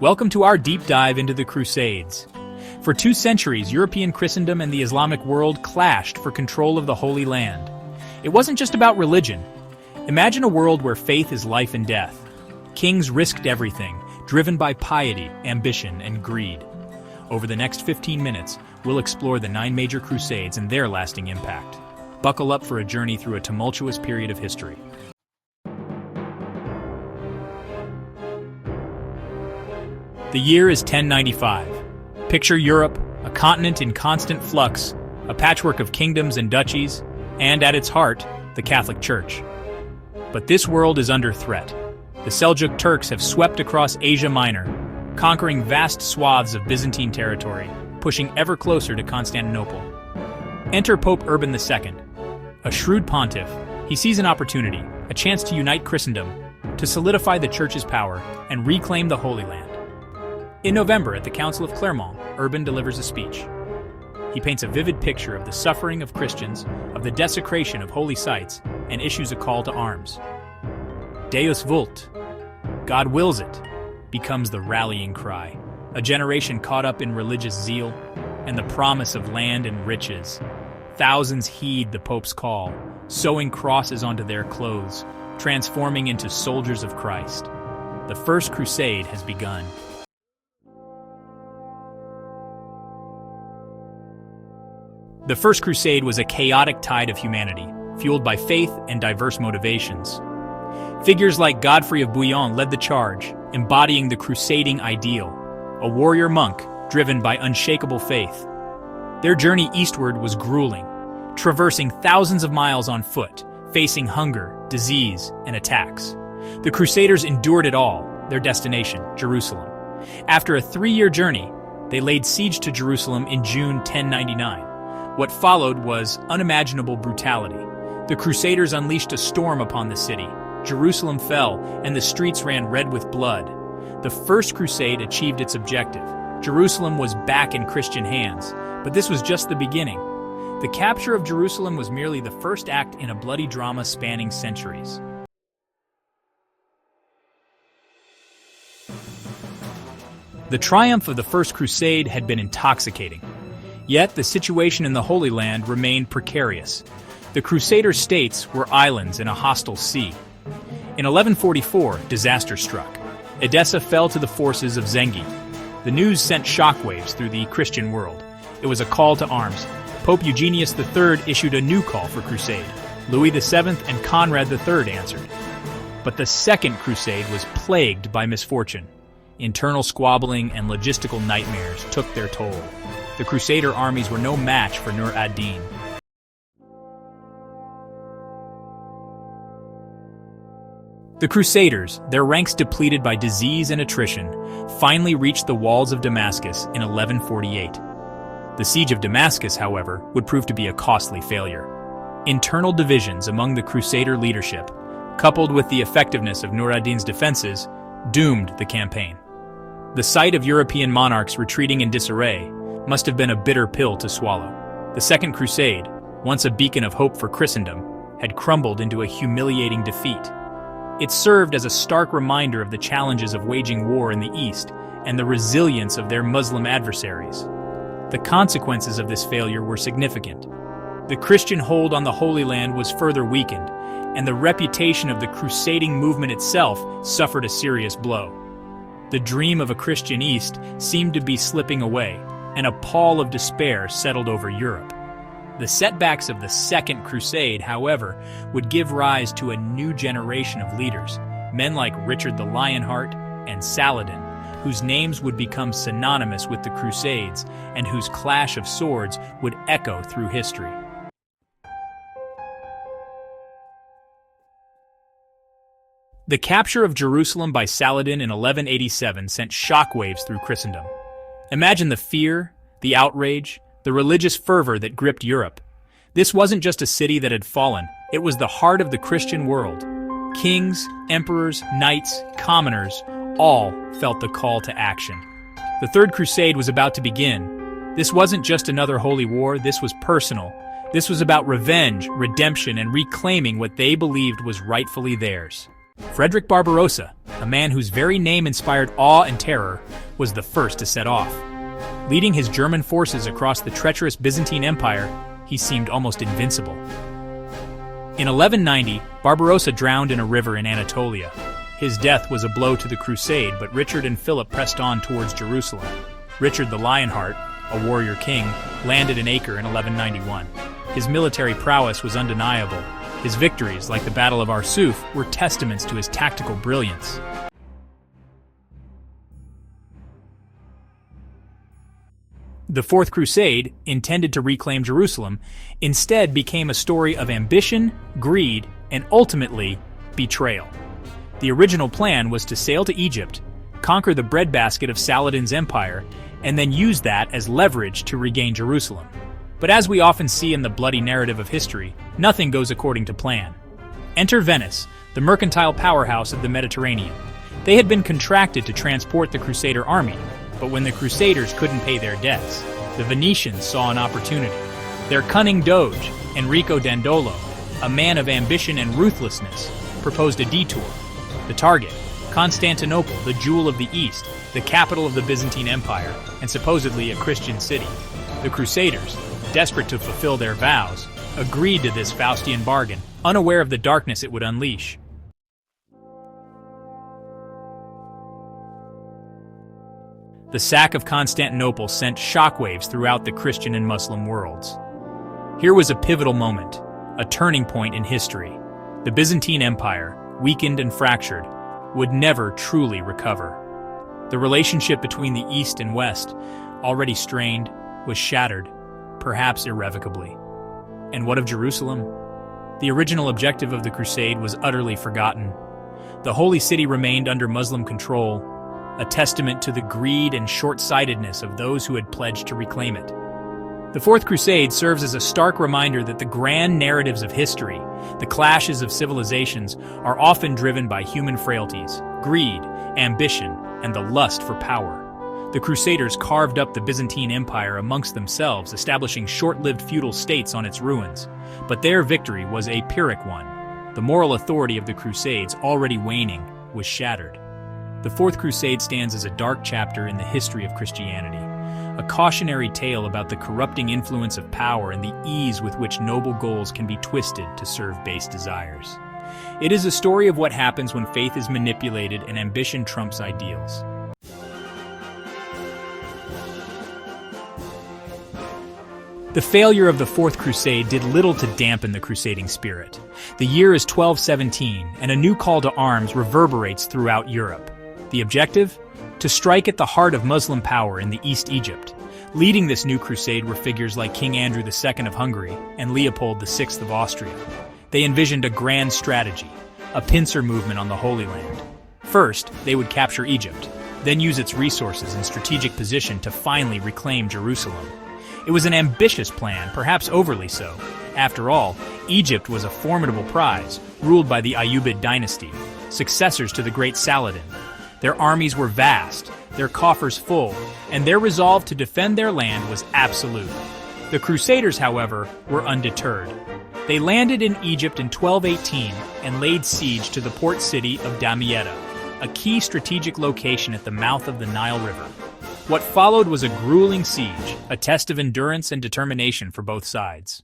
Welcome to our deep dive into the Crusades. For 2 centuries, European Christendom and the Islamic world clashed for control of the Holy Land. It wasn't just about religion. Imagine a world where faith is life and death. Kings risked everything, driven by piety, ambition, and greed. Over the next 15 minutes, we'll explore the 9 major crusades and their lasting impact. Buckle up for a journey through a tumultuous period of history. The year is 1095. Picture Europe, a continent in constant flux, a patchwork of kingdoms and duchies, and at its heart, the Catholic Church. But this world is under threat. The Seljuk Turks have swept across Asia Minor, conquering vast swaths of Byzantine territory, pushing ever closer to Constantinople. Enter Pope Urban II. A shrewd pontiff, he sees an opportunity, a chance to unite Christendom, to solidify the Church's power and reclaim the Holy Land. In November, at the Council of Clermont, Urban delivers a speech. He paints a vivid picture of the suffering of Christians, of the desecration of holy sites, and issues a call to arms. Deus vult, God wills it, becomes the rallying cry. A generation caught up in religious zeal and the promise of land and riches. Thousands heed the Pope's call, sewing crosses onto their clothes, transforming into soldiers of Christ. The First Crusade has begun. The First Crusade was a chaotic tide of humanity, fueled by faith and diverse motivations. Figures like Godfrey of Bouillon led the charge, embodying the crusading ideal, a warrior monk driven by unshakable faith. Their journey eastward was grueling, traversing thousands of miles on foot, facing hunger, disease, and attacks. The Crusaders endured it all, their destination, Jerusalem. After a 3-year journey, they laid siege to Jerusalem in June 1099. What followed was unimaginable brutality. The Crusaders unleashed a storm upon the city. Jerusalem fell, and the streets ran red with blood. The First Crusade achieved its objective. Jerusalem was back in Christian hands, but this was just the beginning. The capture of Jerusalem was merely the first act in a bloody drama spanning centuries. The triumph of the First Crusade had been intoxicating. Yet the situation in the Holy Land remained precarious. The Crusader states were islands in a hostile sea. In 1144, disaster struck. Edessa fell to the forces of Zengi. The news sent shockwaves through the Christian world. It was a call to arms. Pope Eugenius III issued a new call for crusade. Louis VII and Conrad III answered. But the Second Crusade was plagued by misfortune. Internal squabbling and logistical nightmares took their toll. The Crusader armies were no match for Nur ad-Din. The Crusaders, their ranks depleted by disease and attrition, finally reached the walls of Damascus in 1148. The siege of Damascus, however, would prove to be a costly failure. Internal divisions among the Crusader leadership, coupled with the effectiveness of Nur ad-Din's defenses, doomed the campaign. The sight of European monarchs retreating in disarray must have been a bitter pill to swallow. The Second Crusade, once a beacon of hope for Christendom, had crumbled into a humiliating defeat. It served as a stark reminder of the challenges of waging war in the East and the resilience of their Muslim adversaries. The consequences of this failure were significant. The Christian hold on the Holy Land was further weakened, and the reputation of the crusading movement itself suffered a serious blow. The dream of a Christian East seemed to be slipping away, and a pall of despair settled over Europe. The setbacks of the Second Crusade, however, would give rise to a new generation of leaders, men like Richard the Lionheart and Saladin, whose names would become synonymous with the Crusades and whose clash of swords would echo through history. The capture of Jerusalem by Saladin in 1187 sent shockwaves through Christendom. Imagine the fear, the outrage, the religious fervor that gripped Europe. This wasn't just a city that had fallen, it was the heart of the Christian world. Kings, emperors, knights, commoners, all felt the call to action. The Third Crusade was about to begin. This wasn't just another holy war, this was personal. This was about revenge, redemption, and reclaiming what they believed was rightfully theirs. Frederick Barbarossa, a man whose very name inspired awe and terror, was the first to set off. Leading his German forces across the treacherous Byzantine Empire, he seemed almost invincible. In 1190, Barbarossa drowned in a river in Anatolia. His death was a blow to the crusade, but Richard and Philip pressed on towards Jerusalem. Richard the Lionheart, a warrior king, landed in Acre in 1191. His military prowess was undeniable. His victories, like the Battle of Arsuf, were testaments to his tactical brilliance. The Fourth Crusade, intended to reclaim Jerusalem, instead became a story of ambition, greed, and ultimately, betrayal. The original plan was to sail to Egypt, conquer the breadbasket of Saladin's empire, and then use that as leverage to regain Jerusalem. But as we often see in the bloody narrative of history, nothing goes according to plan. Enter Venice, the mercantile powerhouse of the Mediterranean. They had been contracted to transport the Crusader army, but when the Crusaders couldn't pay their debts, the Venetians saw an opportunity. Their cunning doge, Enrico Dandolo, a man of ambition and ruthlessness, proposed a detour. The target, Constantinople, the jewel of the East, the capital of the Byzantine Empire, and supposedly a Christian city. The Crusaders, desperate to fulfill their vows, agreed to this Faustian bargain, unaware of the darkness it would unleash. The sack of Constantinople sent shockwaves throughout the Christian and Muslim worlds. Here was a pivotal moment, a turning point in history. The Byzantine Empire, weakened and fractured, would never truly recover. The relationship between the East and West, already strained, was shattered, perhaps irrevocably. And what of Jerusalem? The original objective of the crusade was utterly forgotten. The Holy City remained under Muslim control, a testament to the greed and short-sightedness of those who had pledged to reclaim it. The Fourth Crusade serves as a stark reminder that the grand narratives of history, the clashes of civilizations, are often driven by human frailties, greed, ambition, and the lust for power. The Crusaders carved up the Byzantine Empire amongst themselves, establishing short-lived feudal states on its ruins. But their victory was a Pyrrhic one. The moral authority of the Crusades, already waning, was shattered. The Fourth Crusade stands as a dark chapter in the history of Christianity, a cautionary tale about the corrupting influence of power and the ease with which noble goals can be twisted to serve base desires. It is a story of what happens when faith is manipulated and ambition trumps ideals. The failure of the Fourth Crusade did little to dampen the crusading spirit. The year is 1217, and a new call to arms reverberates throughout Europe. The objective? To strike at the heart of Muslim power in the East Egypt. Leading this new crusade were figures like King Andrew II of Hungary and Leopold VI of Austria. They envisioned a grand strategy, a pincer movement on the Holy Land. First, they would capture Egypt, then use its resources and strategic position to finally reclaim Jerusalem. It was an ambitious plan, perhaps overly so. After all, Egypt was a formidable prize, ruled by the Ayyubid dynasty, successors to the great Saladin. Their armies were vast, their coffers full, and their resolve to defend their land was absolute. The Crusaders, however, were undeterred. They landed in Egypt in 1218 and laid siege to the port city of Damietta, a key strategic location at the mouth of the Nile River. What followed was a grueling siege, a test of endurance and determination for both sides.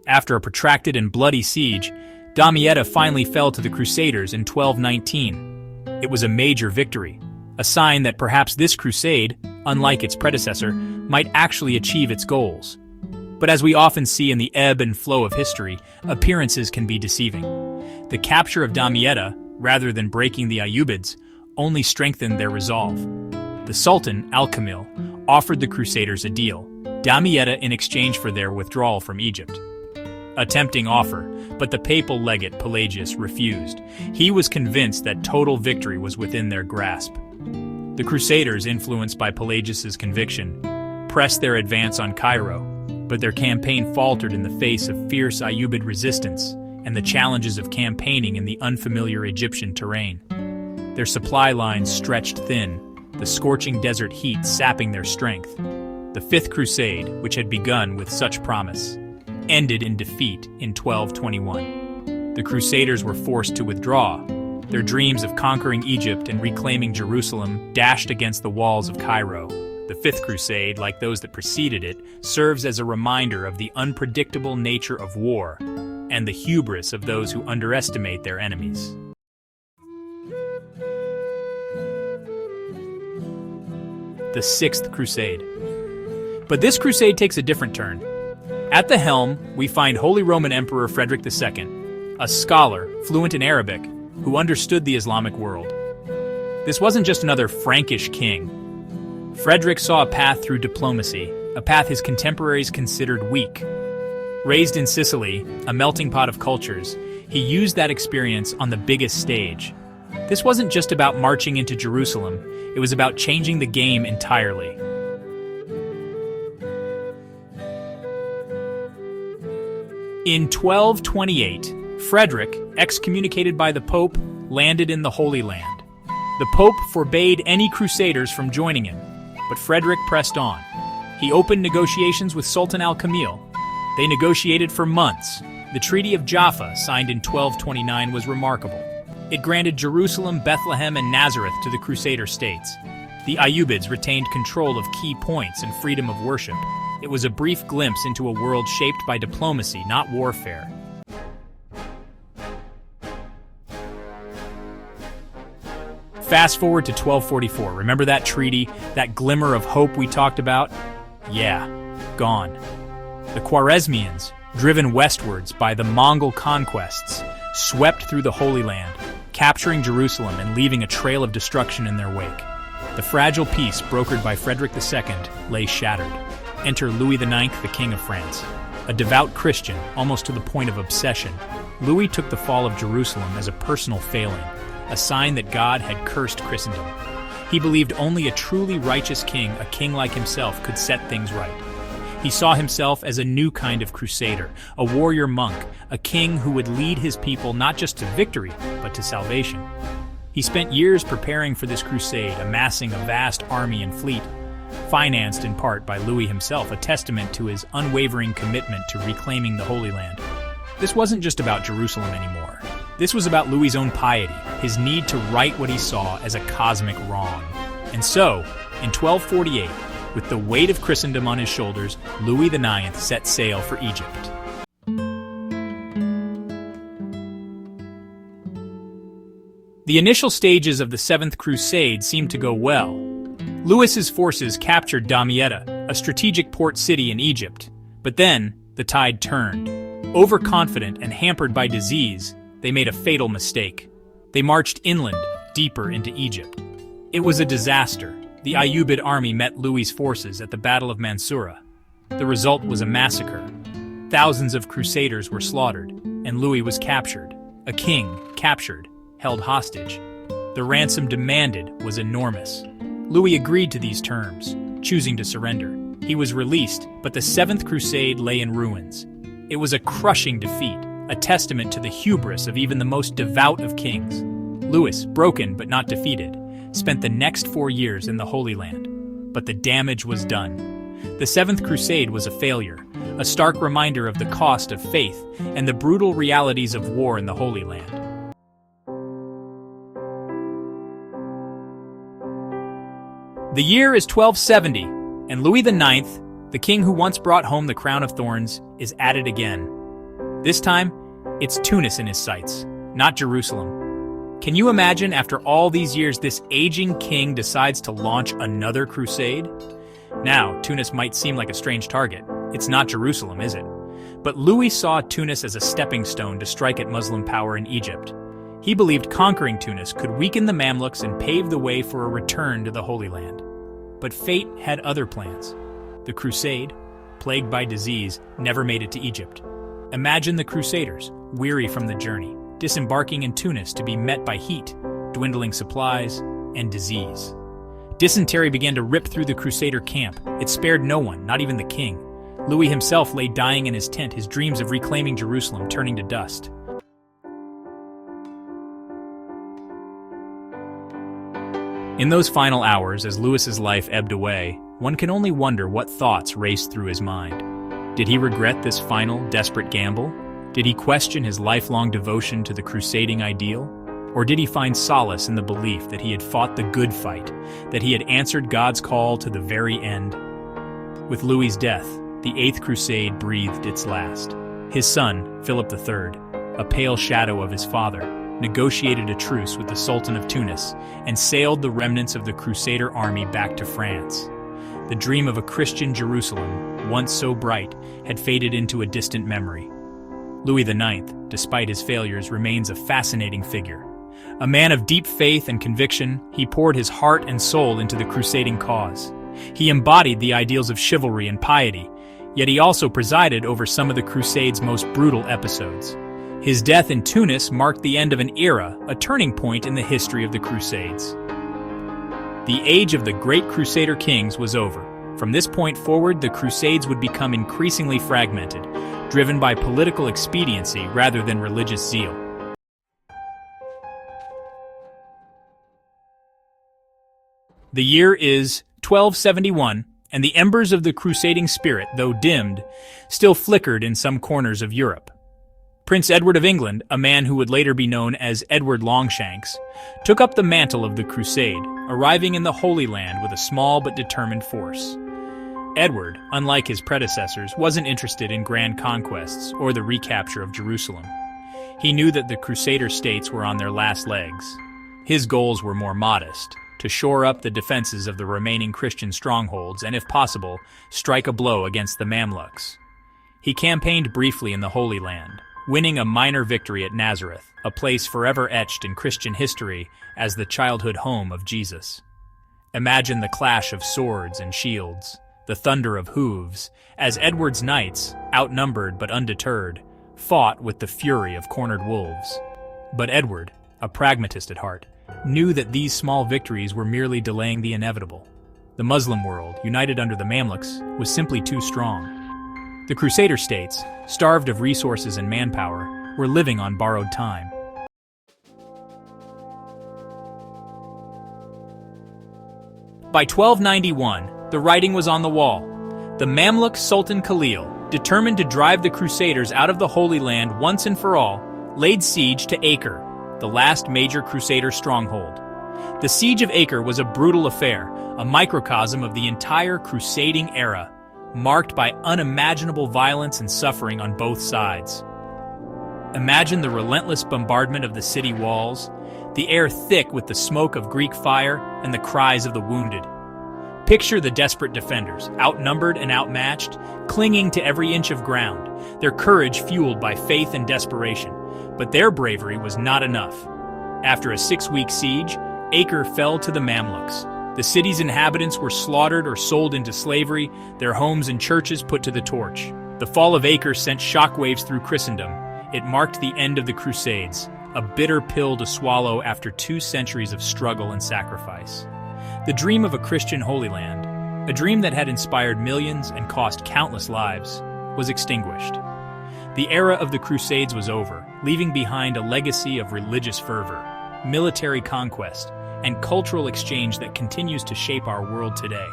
After a protracted and bloody siege, Damietta finally fell to the Crusaders in 1219. It was a major victory, a sign that perhaps this crusade, unlike its predecessor, might actually achieve its goals. But as we often see in the ebb and flow of history, appearances can be deceiving. The capture of Damietta, rather than breaking the Ayyubids, only strengthened their resolve. The Sultan, Al-Kamil, offered the Crusaders a deal, Damietta in exchange for their withdrawal from Egypt. A tempting offer, but the papal legate Pelagius refused. He was convinced that total victory was within their grasp. The Crusaders, influenced by Pelagius's conviction, pressed their advance on Cairo, but their campaign faltered in the face of fierce Ayyubid resistance and the challenges of campaigning in the unfamiliar Egyptian terrain. Their supply lines stretched thin, the scorching desert heat sapping their strength. The Fifth Crusade, which had begun with such promise, ended in defeat in 1221. The Crusaders were forced to withdraw. Their dreams of conquering Egypt and reclaiming Jerusalem dashed against the walls of Cairo. The Fifth Crusade, like those that preceded it, serves as a reminder of the unpredictable nature of war and the hubris of those who underestimate their enemies. The Sixth Crusade. But this crusade takes a different turn. At the helm, we find Holy Roman Emperor Frederick II, a scholar, fluent in Arabic, who understood the Islamic world. This wasn't just another Frankish king. Frederick saw a path through diplomacy, a path his contemporaries considered weak. Raised in Sicily, a melting pot of cultures, he used that experience on the biggest stage. This wasn't just about marching into Jerusalem, it was about changing the game entirely. In 1228, Frederick, excommunicated by the Pope, landed in the Holy Land. The Pope forbade any crusaders from joining him, but Frederick pressed on. He opened negotiations with Sultan al-Kamil. They negotiated for months. The Treaty of Jaffa, signed in 1229, was remarkable. It granted Jerusalem, Bethlehem, and Nazareth to the Crusader states. The Ayyubids retained control of key points and freedom of worship. It was a brief glimpse into a world shaped by diplomacy, not warfare. Fast forward to 1244. Remember that treaty, that glimmer of hope we talked about? Yeah, gone. The Khwarezmians, driven westwards by the Mongol conquests, swept through the Holy Land, capturing Jerusalem and leaving a trail of destruction in their wake. The fragile peace brokered by Frederick II lay shattered. Enter Louis IX, the King of France. A devout Christian, almost to the point of obsession, Louis took the fall of Jerusalem as a personal failing, a sign that God had cursed Christendom. He believed only a truly righteous king, a king like himself, could set things right. He saw himself as a new kind of crusader, a warrior monk, a king who would lead his people not just to victory, but to salvation. He spent years preparing for this crusade, amassing a vast army and fleet, financed in part by Louis himself, a testament to his unwavering commitment to reclaiming the Holy Land. This wasn't just about Jerusalem anymore. This was about Louis's own piety, his need to right what he saw as a cosmic wrong. And so, in 1248, with the weight of Christendom on his shoulders, Louis IX set sail for Egypt. The initial stages of the Seventh Crusade seemed to go well. Louis's forces captured Damietta, a strategic port city in Egypt. But then, the tide turned. Overconfident and hampered by disease, they made a fatal mistake. They marched inland, deeper into Egypt. It was a disaster. The Ayyubid army met Louis's forces at the Battle of Mansoura. The result was a massacre. Thousands of crusaders were slaughtered, and Louis was captured. A king, captured, held hostage. The ransom demanded was enormous. Louis agreed to these terms, choosing to surrender. He was released, but the Seventh Crusade lay in ruins. It was a crushing defeat, a testament to the hubris of even the most devout of kings. Louis, broken but not defeated, spent the next 4 years in the Holy Land. But the damage was done. The Seventh Crusade was a failure, a stark reminder of the cost of faith and the brutal realities of war in the Holy Land. The year is 1270, and Louis IX, the king who once brought home the crown of thorns, is at it again. This time, it's Tunis in his sights, not Jerusalem. Can you imagine, after all these years, this aging king decides to launch another crusade? Now, Tunis might seem like a strange target. It's not Jerusalem, is it? But Louis saw Tunis as a stepping stone to strike at Muslim power in Egypt. He believed conquering Tunis could weaken the Mamluks and pave the way for a return to the Holy Land. But fate had other plans. The crusade, plagued by disease, never made it to Egypt. Imagine the crusaders, weary from the journey, disembarking in Tunis to be met by heat, dwindling supplies, and disease. Dysentery began to rip through the crusader camp. It spared no one, not even the king. Louis himself lay dying in his tent, his dreams of reclaiming Jerusalem turning to dust. In those final hours, as Louis's life ebbed away, one can only wonder what thoughts raced through his mind. Did he regret this final, desperate gamble? Did he question his lifelong devotion to the crusading ideal? Or did he find solace in the belief that he had fought the good fight, that he had answered God's call to the very end? With Louis's death, the Eighth Crusade breathed its last. His son, Philip III, a pale shadow of his father, negotiated a truce with the Sultan of Tunis and sailed the remnants of the Crusader army back to France. The dream of a Christian Jerusalem, once so bright, had faded into a distant memory. Louis IX, despite his failures, remains a fascinating figure. A man of deep faith and conviction, he poured his heart and soul into the crusading cause. He embodied the ideals of chivalry and piety, yet he also presided over some of the Crusades' most brutal episodes. His death in Tunis marked the end of an era, a turning point in the history of the Crusades. The age of the great Crusader kings was over. From this point forward, the Crusades would become increasingly fragmented, driven by political expediency rather than religious zeal. The year is 1271, and the embers of the crusading spirit, though dimmed, still flickered in some corners of Europe. Prince Edward of England, a man who would later be known as Edward Longshanks, took up the mantle of the crusade, arriving in the Holy Land with a small but determined force. Edward, unlike his predecessors, wasn't interested in grand conquests or the recapture of Jerusalem. He knew that the Crusader states were on their last legs. His goals were more modest: to shore up the defenses of the remaining Christian strongholds and, if possible, strike a blow against the Mamluks. He campaigned briefly in the Holy Land, winning a minor victory at Nazareth, a place forever etched in Christian history as the childhood home of Jesus. Imagine the clash of swords and shields, the thunder of hooves, as Edward's knights, outnumbered but undeterred, fought with the fury of cornered wolves. But Edward, a pragmatist at heart, knew that these small victories were merely delaying the inevitable. The Muslim world, united under the Mamluks, was simply too strong. The Crusader states, starved of resources and manpower, were living on borrowed time. By 1291, the writing was on the wall. The Mamluk Sultan Khalil, determined to drive the Crusaders out of the Holy Land once and for all, laid siege to Acre, the last major Crusader stronghold. The Siege of Acre was a brutal affair, a microcosm of the entire crusading era, marked by unimaginable violence and suffering on both sides. Imagine the relentless bombardment of the city walls, the air thick with the smoke of Greek fire and the cries of the wounded. Picture the desperate defenders, outnumbered and outmatched, clinging to every inch of ground, their courage fueled by faith and desperation. But their bravery was not enough. After a 6-week siege, Acre fell to the Mamluks. The city's inhabitants were slaughtered or sold into slavery, their homes and churches put to the torch. The fall of Acre sent shockwaves through Christendom. It marked the end of the Crusades, a bitter pill to swallow after 2 centuries of struggle and sacrifice. The dream of a Christian Holy Land, a dream that had inspired millions and cost countless lives, was extinguished. The era of the Crusades was over, leaving behind a legacy of religious fervor, military conquest, and cultural exchange that continues to shape our world today.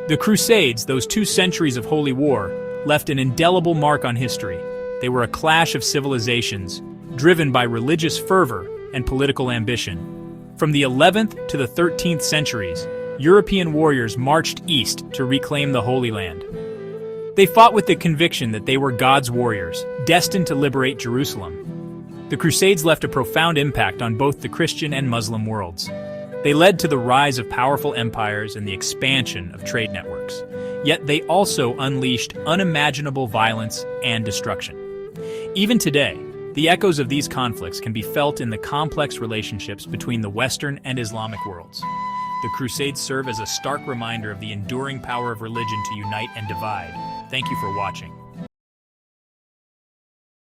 The Crusades, those 2 centuries of holy war, left an indelible mark on history. They were a clash of civilizations, driven by religious fervor and political ambition. From the 11th to the 13th centuries, European warriors marched east to reclaim the Holy Land. They fought with the conviction that they were God's warriors, destined to liberate Jerusalem. The Crusades left a profound impact on both the Christian and Muslim worlds. They led to the rise of powerful empires and the expansion of trade networks. Yet they also unleashed unimaginable violence and destruction. Even today, the echoes of these conflicts can be felt in the complex relationships between the Western and Islamic worlds. The Crusades serve as a stark reminder of the enduring power of religion to unite and divide. Thank you for watching.